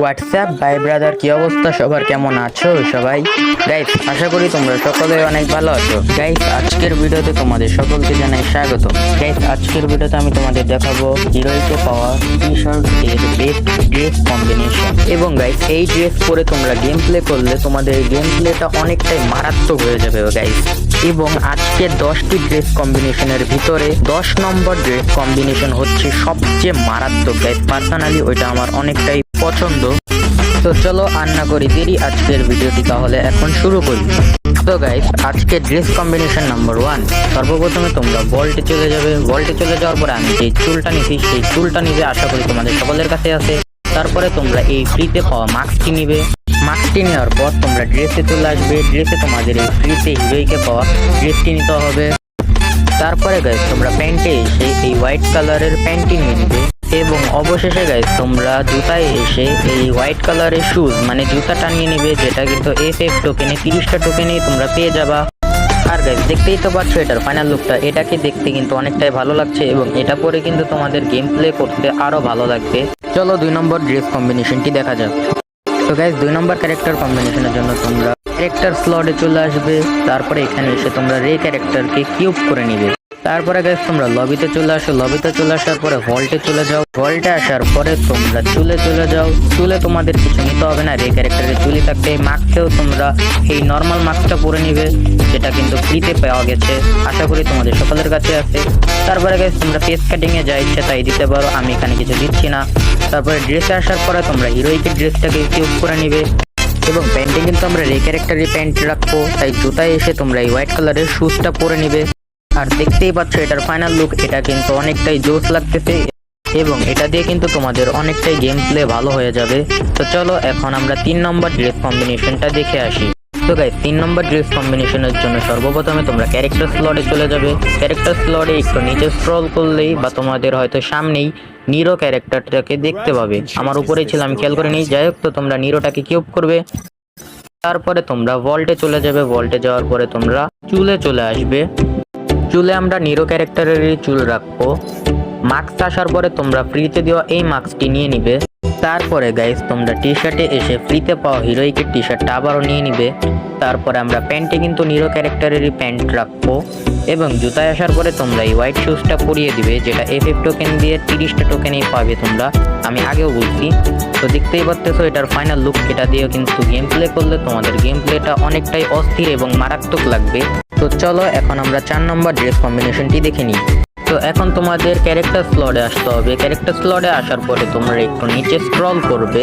WhatsApp ভাই brother, কি অবস্থা সবার? কেমন আছো সবাই? গাইস, আশা করি তোমরা সকলে অনেক ভালো আছো। গাইস, আজকের ভিডিওতে তোমাদের সকলকে জানাই স্বাগত। গাইস, আজকের ভিডিওতে আমি তোমাদের দেখাবো হিরোইকে পাওয়া টি শার্ট এর বেস্ট ড্রেস কম্বিনেশন। এবং গাইস, এই ড্রেস পরে তোমরা গেম প্লে করলে তোমাদের গেম প্লেটা অনেকটাই মারাত্মক হয়ে যাবে গাইস। এবং আজকে 10টি ড্রেস কম্বিনেশনের ভিতরে 10 নম্বর ড্রেস কম্বিনেশন হচ্ছে সবচেয়ে মারাত্মক গাইস। পার্সোনালি ওইটা আমার অনেকটাই পছন্দ। তো চলো আর না করি দেরি, আজকের ভিডিওটি তাহলে এখন শুরু করি। তো গাইস, আজকে ড্রেস কম্বিনেশন নাম্বার 1। সর্বপ্রথমে তোমরা ভল্টে চলে যাবে। ভল্টে চলে যাওয়ার পরে আমি যে চুলটা নিছি সেই চুলটা নিবে, আশা করি তোমাদের সকলের কাছে আছে। তারপরে তোমরা এই ফ্রিতে পাওয়া মাস্কটি নিবে। মাস্কটি নেওয়ার পর তোমরা ড্রেসে চলে আসবে। ড্রেসে তোমাদের এই ফ্রিতে হিরোইকে পাওয়া ড্রেসটি নিতে হবে। তারপরে গাইস, তোমরা প্যান্টে এসে এই হোয়াইট কালারের প্যান্টটি নিয়ে নিবে। এবং অবশেষে গাইস, তোমরা জুতায় এসে এই হোয়াইট কালারের শুজ মানে জুতাটা নিয়ে নিবে, যেটা কিন্তু FF টোকেনে 30টা টোকেনেই তোমরা পেয়ে যাবা। আর গাইস, দেখতেই তো পাচ্ছ এটার ফাইনাল লুকটা। এটাকে দেখতে কিন্তু অনেকটাই ভালো লাগছে এবং এটা পরে কিন্তু তোমাদের গেম প্লে করতে আরো ভালো লাগবে। চলো 2 নম্বর ড্রেস কম্বিনেশনটি দেখা যাক। তো গাইস, 2 নম্বর ক্যারেক্টার কম্বিনেশনের জন্য তোমরা ক্যারেক্টার স্লটে চলে আসবে। তারপরে এখানে এসে তোমরা রে ক্যারেক্টারকে কিউব করে নিবে। তারপরে গাইস, তোমরা লবিতে চলে আসো। লবিতে চলে আসার পরে ভল্টে চলে যাও। ভল্টে আসার পরে তোমরা চুলে চলে যাও। চুলে তোমাদের কিছু নিতে হবে না, রে ক্যারেক্টারের চুলি থাকতে। মাস্কেও তোমরা এই নর্মাল মাস্কটা পরে নিবে, যেটা কিন্তু ফ্রিতে পাওয়া গেছে, আশা করি তোমাদের সকলের কাছে আছে। তারপরে গাইস, তোমরা ফেস কাটিং এ যা ইচ্ছা তাই দিতে পারো, আমি এখানে কিছু দিচ্ছি না। তারপরে ড্রেসে আসার পরে তোমরা হিরোইকের ড্রেসটাকে কিউব করে নিবে। এবং প্যান্টে কিন্তু আমরা রে ক্যারেক্টারের প্যান্ট রাখবো, তাই জুতায় এসে তোমরা এই হোয়াইট কালারের শুজটা পরে নিবে। আর দেখতেই পাচ্ছ এটার ফাইনাল লুক, এটা কিন্তু অনেকটাই জোস লাগতেছে এবং এটা দিয়ে কিন্তু তোমাদের অনেকটাই গেম প্লে ভালো হয়ে যাবে। তো চলো এখন আমরা 3 নম্বর ড্রেস কম্বিনেশনটা দেখে আসি। তো গাইস, 3 নম্বর ড্রেস কম্বিনেশনের জন্য সর্বপ্রথমে তোমরা ক্যারেক্টার স্লটে চলে যাবে। ক্যারেক্টার স্লটে একটু নিচে স্ক্রল করলেই বা তোমাদের হয়তো সামনেই নিরো ক্যারেক্টারটাকে দেখতে পাবে। আমার উপরেই ছিল, আমি খেয়াল করিনি। যাই হোক, তো তোমরা নিরোটাকে কিউব করবে। তারপরে তোমরা ভল্টে চলে যাবে। ভল্টে যাওয়ার পরে তোমরা চুলে চলে আসবে। চুলে আমরা নিরো ক্যারেক্টারেরই চুল রাখবো। মাস্ক আসার পরে তোমরা ফ্রিতে দেওয়া এই মাস্কটি নিয়ে নিবে। তারপরে গাইস, তোমরা টি শার্টে এসে ফ্রিতে পাওয়া হিরোইকের টি শার্টটা আবারও নিয়ে নিবে। তারপরে আমরা প্যান্টে কিন্তু নিরো ক্যারেক্টারেরই প্যান্ট রাখবো। এবং জুতায় আসার পরে তোমরা এই হোয়াইট শুজটা পরিয়ে দিবে, যেটা FF টোকেন দিয়ে 30টা টোকেনেই পাবে তোমরা, আমি আগেও বলছি। তো দেখতেই পাচ্তেছো এটার ফাইনাল লুক। এটা দিয়েও কিন্তু গেম প্লে করলে তোমাদের গেম প্লেটা অনেকটাই অস্থির এবং মারাত্মক লাগবে। তো চলো এখন আমরা 4 নম্বর ড্রেস কম্বিনেশনটি দেখে নিই। তো এখন তোমাদের ক্যারেক্টার স্লটে আসতে হবে। ক্যারেক্টার স্লটে আসার পরে তোমরা একটু নিচে স্ক্রল করবে।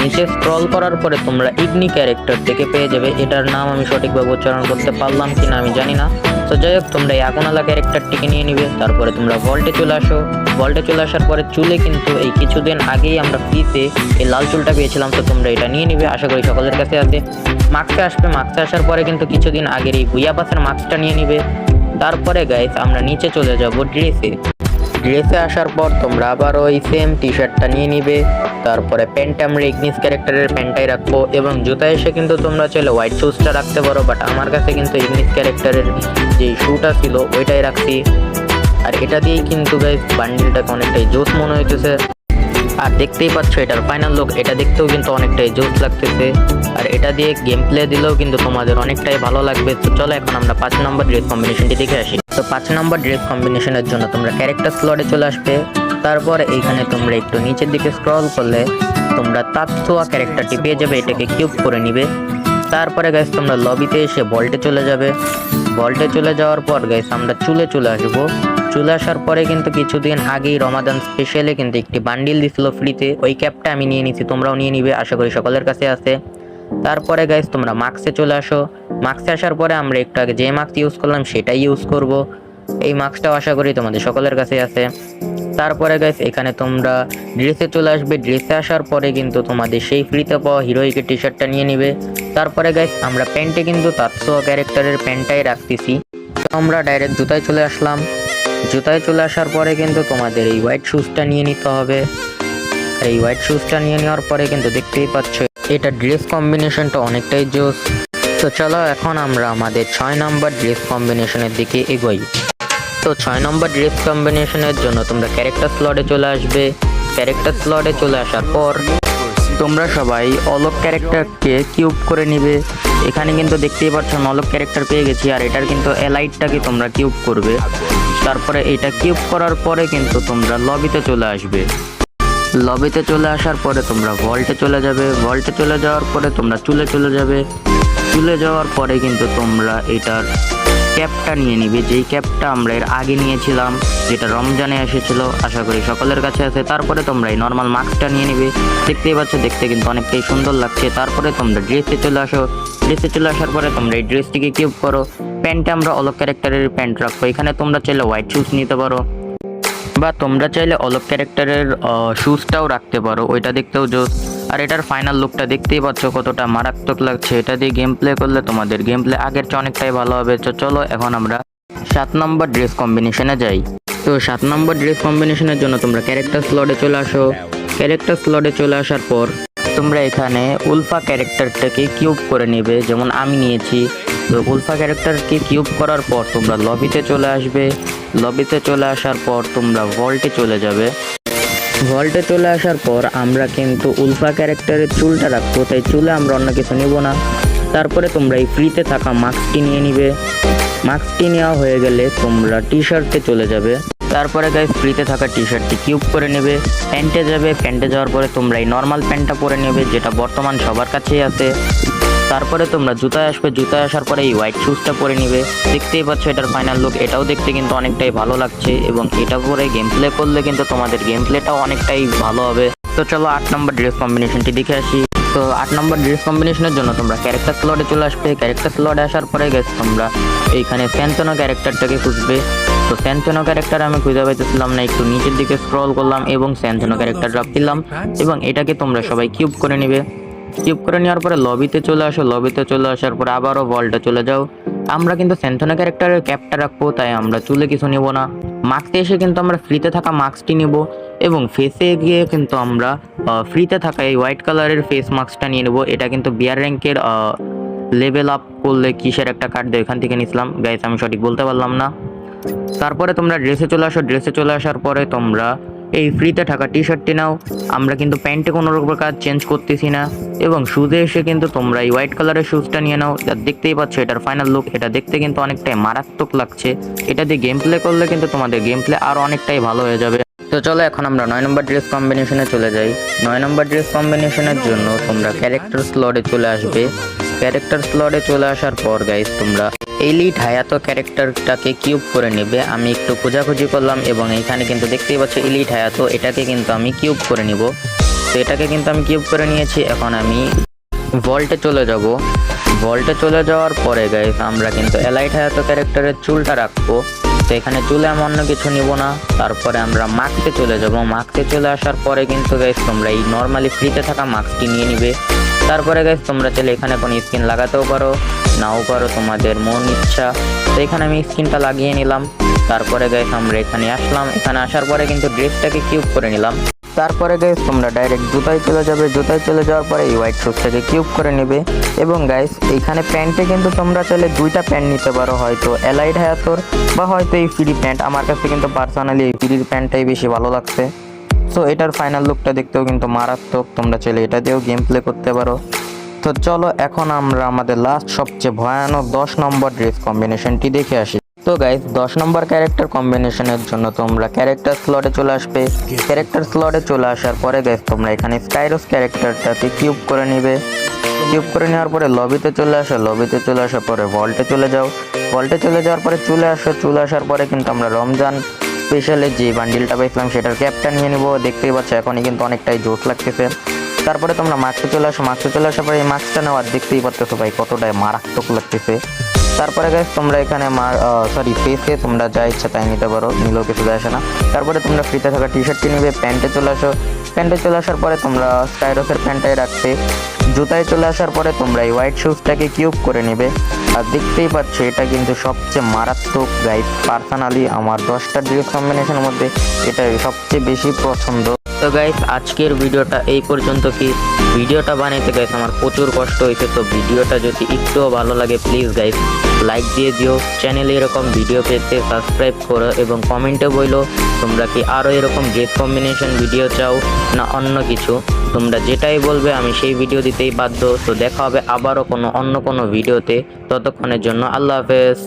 নিচে স্ক্রল করার পরে তোমরা ইগনি ক্যারেক্টার থেকে পেয়ে যাবে। এটার নাম আমি সঠিকভাবে উচ্চারণ করতে পারলাম কিনা আমি জানি না। তো যাই হোক, তোমরা এই আগুনালা ক্যারেক্টারটিকে নিয়ে নিবে। তারপরে তোমরা ভল্টে চলে আসো। ভল্টে চলে আসার পরে চুলে কিন্তু এই কিছুদিন আগেই আমরা ফ্রিতে এই লাল চুলটা পেয়েছিলাম, তো তোমরা এটা নিয়ে নিবে, আশা করি সকলের কাছে আছে। মাস্কে আসবে। মাস্কে আসার পরে কিন্তু কিছুদিন আগের এই বুইয়া পাসের মাস্কটা নিয়ে নিবে। তারপরে গাইস, আমরা নিচে চলে যাব ড্রেসে। ড্রেসে আসার পর তোমরা আবার ওই সেম টি শার্টটা নিয়ে নিবে। তারপরে প্যান্টে আমরা ইগনিস ক্যারেক্টারের প্যান্টটাই রাখবো। এবং জুতা এসে কিন্তু তোমরা চাইলে হোয়াইট শুজটা রাখতে পারো, বাট আমার কাছে কিন্তু ইগনিস ক্যারেক্টারের যে শুটা ছিল ওইটাই রাখছি। আর এটা দিয়েই কিন্তু গাইস বান্ডিলটাকে অনেকটাই জোস মনে হইতেছে। আর দেখতেই পাচ্ছ এটার ফাইনাল লুক, এটা দেখতেও কিন্তু অনেকটাই জোস লাগতেছে। আর এটা দিয়ে গেম প্লে দিলেও কিন্তু তোমাদের অনেকটাই ভালো লাগবে। তো চলো এখন আমরা 5 নম্বর ড্রেস কম্বিনেশনটি দেখে আসি। তো 5 নম্বর ড্রেস কম্বিনেশনের জন্য তোমরা ক্যারেক্টার স্লটে চলে আসবে। তারপর এইখানে তোমরা একটু নিচের দিকে স্ক্রল করলে তোমরা তাৎসোয়া ক্যারেক্টারটি পেয়ে যাবে, এটাকে কিউব করে নিবে। তারপরে গাইস, তোমরা লবিতে এসে ভল্টে চলে যাবে। ভল্টে চলে যাওয়ার পর গাইস, আমরা চুলে চলে আসবো। চলে আসার পরে কিন্তু কিছুদিন আগেই রমাদান স্পেশালে কিন্তু একটি বান্ডিল দিছিল ফ্রিতে, ওই ক্যাপটা আমি নিয়ে নিছি, তোমরাও নিয়ে নিবে, আশা করি সকলের কাছে আছে। তারপরে গাইস, তোমরা মাস্কে চলে আসো। মাস্কে আসার পরে আমরা একটু আগে যে মাস্ক ইউজ করলাম সেটাই ইউজ করব। এই মাস্কটাও আশা করি তোমাদের সকলের কাছে আছে। তারপরে গাইস, এখানে তোমরা ড্রেসে চলে আসবে। ড্রেসে আসার পরে কিন্তু তোমাদের সেই ফ্রিতে পাওয়া হিরোইকের টি শার্টটা নিয়ে নিবে। তারপরে গাইস, আমরা প্যান্টে কিন্তু তাৎসোয়া ক্যারেক্টারের প্যান্টটাই রাখতেছি। আমরা ডাইরেক্ট জুতায় চলে আসলাম। জুতায় চলে আসার পরে কিন্তু তোমাদের এই হোয়াইট শুজটা নিয়ে নিতে হবে। আর এই হোয়াইট শুজটা নিয়ে নেওয়ার পরে কিন্তু দেখতেই পাচ্ছ এটা ড্রেস কম্বিনেশনটা অনেকটাই জোস। তো চলো এখন আমরা আমাদের 6 নম্বর ড্রেস কম্বিনেশনের দিকে এগোই। তো 6 নম্বর ড্রেস কম্বিনেশনের জন্য তোমরা ক্যারেক্টার স্লটে চলে আসবে। ক্যারেক্টার স্লটে চলে আসার পর তোমরা সবাই অলক ক্যারেক্টারকে কিউব করে নিবে। এখানে কিন্তু দেখতেই পাচ্ছ আমি অলক ক্যারেক্টার পেয়ে গেছি, আর এটার কিন্তু এলাইটটাকে তোমরা কিউব করবে। তারপরে এটা কিউব করার পরে কিন্তু তোমরা লবিতে চলে আসবে। লবিতে চলে আসার পরে তোমরা ভল্টে চলে যাবে। ভল্টে চলে যাওয়ার পরে তোমরা চুলে চলে যাবে। চুলে যাওয়ার পরে কিন্তু তোমরা এটার ক্যাপটা নিয়ে নিবে, যেই ক্যাপটা আমরা এর আগে নিয়েছিলাম, যেটা রমজানে এসেছিল, আশা করি সকলের কাছে আছে। তারপরে তোমরা এই নর্মাল মাস্কটা নিয়ে নিবে। দেখতেই পাচ্ছ দেখতে কিন্তু অনেকটাই সুন্দর লাগছে। তারপরে তোমরা ড্রেসে চলে আসো। ড্রেসে চলে আসার পরে তোমরা এই ড্রেসটিকে কিউব করো। প্যান্টে আমরা অলক ক্যারেক্টারের প্যান্ট রাখবো। এখানে তোমরা চাইলে হোয়াইট শুজ নিতে পারো, বা তোমরা চাইলে অলক ক্যারেক্টারের শুজটাও রাখতে পারো, ওইটা দেখতেও জোস। আর এটার ফাইনাল লুকটা দেখতেই পাচ্ছ কতটা মারাত্মক লাগছে। এটা দিয়ে গেম প্লে করলে তোমাদের গেম প্লে আগের চেয়ে অনেকটাই ভালো হবে। তো চলো এখন আমরা 7 নম্বর ড্রেস কম্বিনেশনে যাই। তো 7 নম্বর ড্রেস কম্বিনেশনের জন্য তোমরা ক্যারেক্টার স্লটে চলে আসো। ক্যারেক্টার স্লটে চলে আসার পর তোমরা এখানে উলফা ক্যারেক্টারটাকে কিউব করে নেবে, যেমন আমি নিয়েছি। তো উলফা ক্যারেক্টারকে কিউব করার পর তোমরা লবিতে চলে আসবে। লবিতে চলে আসার পর তোমরা ভল্টে চলে যাবে। ভল্টে চলে আসার পর আমরা কিন্তু উলফা ক্যারেক্টারের চুলটা রাখবো, তাই চুলে আমরা অন্য কিছু নিব না। তারপরে তোমরা এই ফ্রিতে থাকা মাস্কটি নিয়ে নিবে। মাস্কটি নেওয়া হয়ে গেলে তোমরা টি শার্টে চলে যাবে। তারপরে গাইস ফ্রিতে থাকা টি শার্টটি কিউব করে নেবে। প্যান্টে যাবে। প্যান্টে যাওয়ার পরে তোমরা এই নর্মাল প্যান্টটা পরে নেবে, যেটা বর্তমান সবার কাছেই আছে। তারপরে তোমরা জুতায় আসবে। জুতায় আসার পরে এই হোয়াইট শুজটা পরে নিবে। দেখতেই পাচ্ছ এটার ফাইনাল লুক, এটাও দেখতে কিন্তু অনেকটাই ভালো লাগছে, এবং এটা পরে গেম প্লে করলে কিন্তু তোমাদের গেম প্লেটাও অনেকটাই ভালো হবে। তো চলো 8 নম্বর ড্রেস কম্বিনেশনটি দেখে আসি। তো 8 নম্বর ড্রেস কম্বিনেশনের জন্য তোমরা ক্যারেক্টার স্লটে চলে আসবে। ক্যারেক্টার স্লটে আসার পরে গেছে তোমরা এইখানে স্যান্তনো ক্যারেক্টারটাকে খুঁজবে। তো স্যান্তনো ক্যারেক্টার আমি খুঁজে পাইতেছিলাম না, একটু নিচের দিকে স্ক্রল করলাম এবং স্যান্তনো ক্যারেক্টারটা পেলাম, এবং এটাকে তোমরা সবাই কিউব করে নেবে। কিউব করে নেওয়ার পরে লবিতে চলে আসো। লবিতে চলে আসার পরে আবারও ভল্টে চলে যাও। আমরা কিন্তু স্যান্তনো ক্যারেক্টারের ক্যাপটা রাখবো, তাই আমরা চুলে কিছু নেব না। মাস্কে এসে কিন্তু আমরা ফ্রিতে থাকা মাস্কটি নেব, এবং ফেসে গিয়ে কিন্তু আমরা ফ্রিতে থাকা এই হোয়াইট কালারের ফেস মাস্কটা নিয়ে নেব। এটা কিন্তু বিয়ার র্যাঙ্কের লেভেল আপ করলে কিসের একটা কার্ড দেয়, এখান থেকে নিছিলাম গাইস, আমি সঠিক বলতে পারলাম না। তারপরে তোমরা ড্রেসে চলে আসো। ড্রেসে চলে আসার পরে তোমরা এই ফ্রিতে থাকা টি শার্টটি নাও। আমরা কিন্তু প্যান্টে কোনো প্রকার চেঞ্জ করতেছি না, এবং শুজে এসে কিন্তু তোমরা এই হোয়াইট কালারের শুজটা নিয়ে নাও। যা দেখতেই পাচ্ছ এটার ফাইনাল লুক, এটা দেখতে কিন্তু অনেকটাই মারাত্মক লাগছে। এটা দিয়ে গেম প্লে করলে কিন্তু তোমাদের গেম প্লে আরও অনেকটাই ভালো হয়ে যাবে। তো চলো এখন আমরা 9 নম্বর ড্রেস কম্বিনেশনে চলে যাই। 9 নম্বর ড্রেস কম্বিনেশনের জন্য তোমরা ক্যারেক্টার স্লটে চলে আসবে। ক্যারেক্টার স্লটে চলে আসার পর গাইস তোমরা এলিট হায়াতো ক্যারেক্টারটাকে কিউব করে নেবে। আমি একটু খোঁজাখুঁজি করলাম, এবং এখানে কিন্তু দেখতেই পাচ্ছ এলিট হায়াতো, এটাকে কিন্তু আমি কিউব করে নিব। তো এটাকে কিন্তু আমি কিউব করে নিয়েছি। এখন আমি ভল্টে চলে যাব। ভল্টে চলে যাওয়ার পরে গাইস আমরা কিন্তু এলাইট হায়াতো ক্যারেক্টারের চুলটা রাখবো। তো এখানে চুলে আমি অন্য কিছু নিব না। তারপরে আমরা মাস্কে চলে যাব। মাস্কে চলে আসার পরে কিন্তু গাইস তোমরা এই নর্মালি ফ্রিতে থাকা মাস্কটি নিয়ে নিবে। তারপরে গাইস তোমরা চাইলে এখানে কোনো স্কিন লাগাতেও পারো, নাও পারো, তোমাদের মন ইচ্ছা। তো এখানে আমি স্কিনটা লাগিয়ে নিলাম। তারপরে গাইস আমরা এখানে আসলাম। এখানে আসার পরে কিন্তু ড্রেসটাকে কিউব করে নিলাম। তারপরে গাইস তোমরা ডাইরেক্ট জুতায় চলে যাবে। জুতায় চলে যাওয়ার পরে এই হোয়াইট শুজটাকে কিউব করে নেবে। এবং গাইস এইখানে প্যান্টে কিন্তু তোমরা চাইলে 2টা প্যান্ট নিতে পারো, হয়তো এলাইট হায়াতোর বা হয়তো এই ফ্রি প্যান্ট। আমার কাছে কিন্তু পার্সোনালি এই ফ্রি প্যান্টটাই বেশি ভালো লাগছে। সো এটার ফাইনাল লুকটা দেখতেও কিন্তু মারাত্মক, তোমরা চাইলে এটা দিয়েও গেম প্লে করতে পারো। তো চলো এখন আমরা আমাদের লাস্ট সবচেয়ে ভয়ানক 10 নম্বর ড্রেস কম্বিনেশনটি দেখে আসি। তো গাইস 10 নম্বর ক্যারেক্টার কম্বিনেশনের জন্য তোমরা ক্যারেক্টার স্লটে চলে আসবে। ক্যারেক্টার স্লটে চলে আসার পরে গাইস তোমরা এখানে স্কাইরোস ক্যারেক্টারটাকে কিউব করে নেবে। কিউব করে নেওয়ার পরে লবিতে চলে আসো। লবিতে চলে আসার পরে ভল্টে চলে যাও। ভল্টে চলে যাওয়ার পরে চলে আসো। চলে আসার পরে কিন্তু আমরা রমজান স্পেশালে যে বান্ডিলটা পাইছিলাম সেটার ক্যাপটা নিয়ে নিব। দেখতেই পাচ্ছ এখনই কিন্তু অনেকটাই জোশ লাগতেছে। তারপরে তোমরা মাস্কে চলে আসো। মাস্কে চলে আসার পরে এই মাস্কটা নেওয়ার দেখতেই পাচ্ছ ভাই কতটাই মারাত্মক লাগতেছে। তারপরে গাইস তোমরা এখানে ফেসে তোমরা যা ইচ্ছা তাই নিতে পারো, নিলেও কিছু যায় আসে না। তারপরে তোমরা ফ্রিতে থাকা টি শার্টটি নিবে। প্যান্টে চলে আসো। প্যান্টে চলে আসার পরে তোমরা স্কাইরোসের প্যান্টটাই রাখবে। জুতায় চলে আসার পরে তোমরা এই হোয়াইট শুজটাকে কিউব করে নেবে। আর দেখতেই পাচ্ছ এটা কিন্তু সবচেয়ে মারাত্মক গাইস, পার্সোনালি আমার 10টা ড্রেস কম্বিনেশনের মধ্যে এটা সবচেয়ে বেশি পছন্দ। তো গাইস আজকের ভিডিওটা এই পর্যন্ত। কি ভিডিওটা বানাইতে গাইস আমার প্রচুর কষ্ট হয়েছে। তো ভিডিওটা যদি একটুও ভালো লাগে প্লিজ গাইস লাইক দিয়ে দিও। চ্যানেলে এরকম ভিডিও পেতে সাবস্ক্রাইব করো, এবং কমেন্টে বলো তোমরা কি আরও এরকম ড্রেস কম্বিনেশন ভিডিও চাও না অন্য কিছু। তো তোমরা যেটাই বলবে আমি সেই ভিডিও দিতেই বাধ্য। তো দেখা হবে আবারও অন্য কোনো ভিডিওতে, ততক্ষণের জন্য আল্লাহ হাফেজ।